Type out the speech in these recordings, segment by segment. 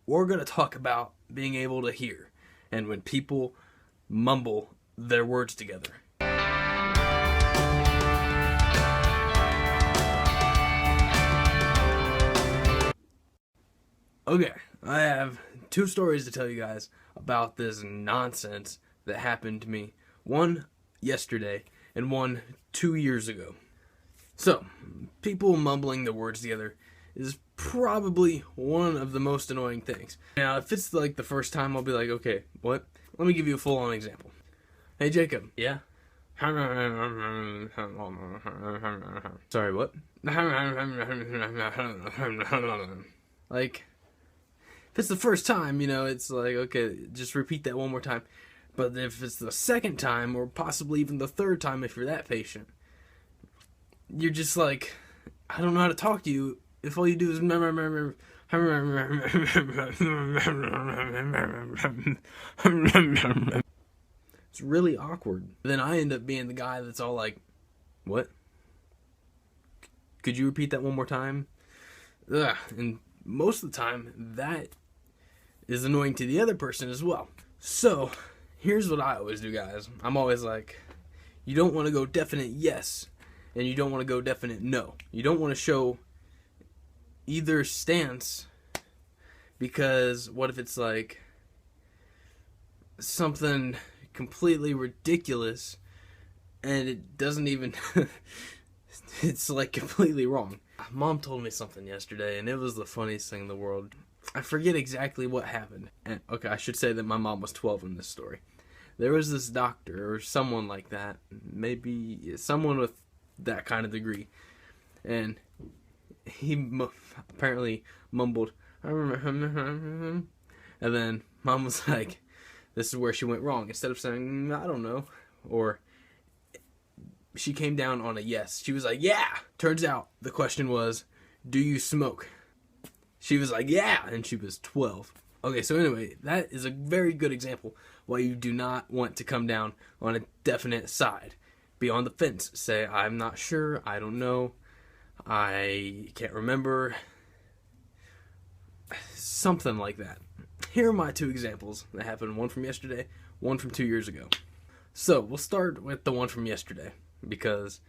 we're going to talk about being able to hear and when people mumble their words together. Okay, I have 2 stories to tell you guys about this nonsense that happened to me. One yesterday and one 2 years ago. So, people mumbling their words together is probably one of the most annoying things. Now, if it's like the first time, I'll be like, okay, what? Let me give you a full-on example. Hey, Jacob. Yeah? Sorry, what? Like, if it's the first time, it's like, okay, just repeat that one more time. But if it's the second time, or possibly even the third time if you're that patient, you're just like, I don't know how to talk to you if all you do is it's really awkward. Then I end up being the guy that's all like, what? Could you repeat that one more time? Ugh. And most of the time, that is annoying to the other person as well. So, here's what I always do, guys. I'm always like, you don't want to go definite yes, and you don't want to go definite no. You don't want to show either stance, because what if it's like something completely ridiculous and it doesn't even it's like completely wrong. Mom told me something yesterday and it was the funniest thing in the world. I forget exactly what happened. And okay, I should say that my mom was 12 in this story. There was this doctor or someone like that, maybe someone with that kind of degree, and he apparently mumbled, and then Mom was like, this is where she went wrong. Instead of saying, I don't know, or she came down on a yes, she was like, yeah. Turns out the question was, do you smoke? She was like, yeah, and she was 12. Okay, so anyway, that is a very good example why you do not want to come down on a definite side. Be on the fence. Say, I'm not sure, I don't know, I can't remember. Something like that. Here are my 2 examples that happened, one from yesterday, one from 2 years ago. So, we'll start with the one from yesterday, because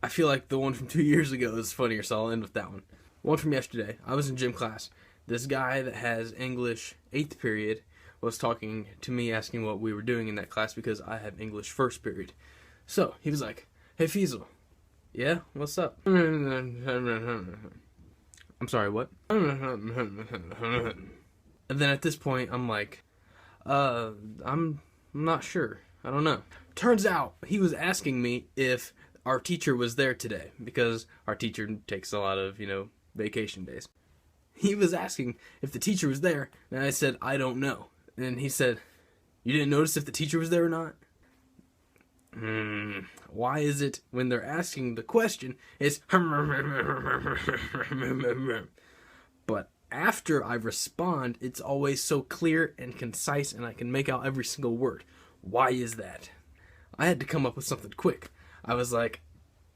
I feel like the one from 2 years ago is funnier, so I'll end with that one. One from yesterday, I was in gym class. This guy that has English 8th period was talking to me, asking what we were doing in that class, because I have English 1st period. So, he was like, hey Fiesel. Yeah, what's up? I'm sorry, what? And then at this point, I'm like, I'm not sure. I don't know. Turns out, he was asking me if our teacher was there today, because our teacher takes a lot of, vacation days. He was asking if the teacher was there, and I said, I don't know. And he said, you didn't notice if the teacher was there or not? Why is it when they're asking the question, it's but after I respond, it's always so clear and concise and I can make out every single word. Why is that? I had to come up with something quick. I was like,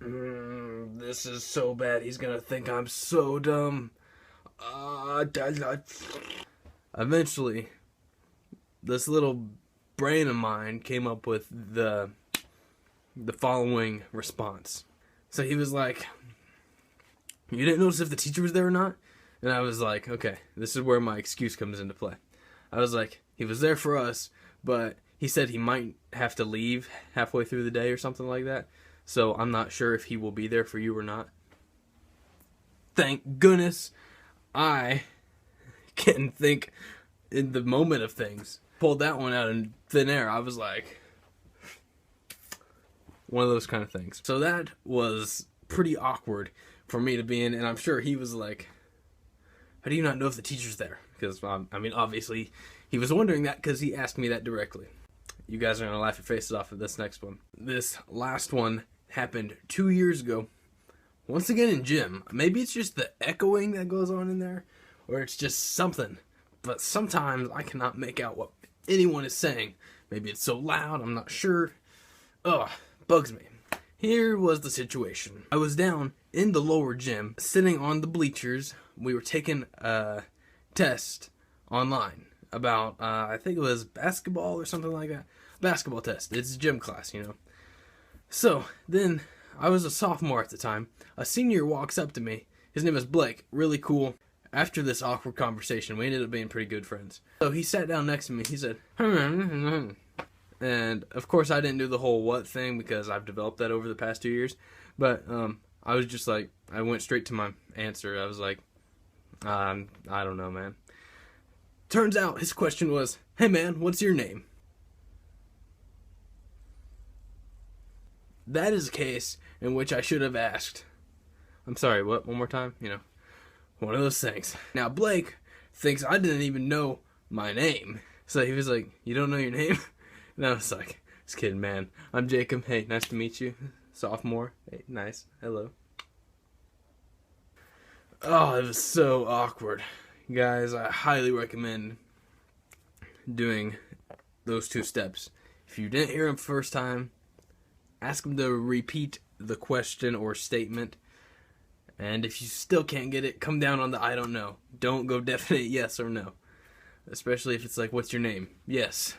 this is so bad, he's gonna think I'm so dumb. Eventually, this little brain of mine came up with the following response. So he was like, you didn't notice if the teacher was there or not? And I was like, okay, this is where my excuse comes into play. I was like, he was there for us, but he said he might have to leave halfway through the day or something like that. So I'm not sure if he will be there for you or not. Thank goodness I can think in the moment of things. Pulled that one out in thin air. I was like, one of those kind of things. So that was pretty awkward for me to be in, and I'm sure he was like, how do you not know if the teacher's there? Because, obviously, he was wondering that because he asked me that directly. You guys are going to laugh your faces off at this next one. This last one happened 2 years ago. Once again in gym. Maybe it's just the echoing that goes on in there, or it's just something. But sometimes I cannot make out what anyone is saying. Maybe it's so loud, I'm not sure. Ugh, bugs me. Here was the situation. I was down in the lower gym, sitting on the bleachers. We were taking a test online about, I think it was basketball or something like that. Basketball test. It's gym class, you know. So, then, I was a sophomore at the time. A senior walks up to me. His name is Blake. Really cool. After this awkward conversation, we ended up being pretty good friends. So he sat down next to me. He said, and of course I didn't do the whole what thing because I've developed that over the past 2 years. But I was just like, I went straight to my answer. I was like, I don't know, man. Turns out his question was, hey man, what's your name? That is a case in which I should have asked, I'm sorry, what? One more time? You know, one of those things. Now, Blake thinks I didn't even know my name. So he was like, you don't know your name? And I was like, just kidding, man. I'm Jacob. Hey, nice to meet you. Sophomore. Hey, nice. Hello. Oh, it was so awkward. Guys, I highly recommend doing those 2 steps. If you didn't hear him first time, ask him to repeat the question or statement. And if you still can't get it, come down on the I don't know. Don't go definite yes or no. Especially if it's like, what's your name? Yes.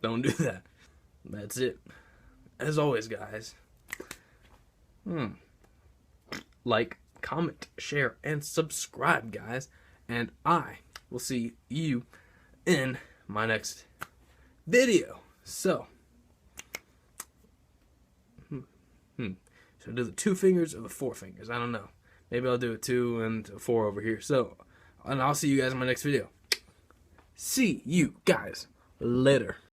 Don't do that. That's it. As always, guys. Like, comment, share, and subscribe, guys. And I will see you in my next video. So, should I do the 2 fingers or the 4 fingers? I don't know. Maybe I'll do a 2 and a 4 over here. So, and I'll see you guys in my next video. See you guys later.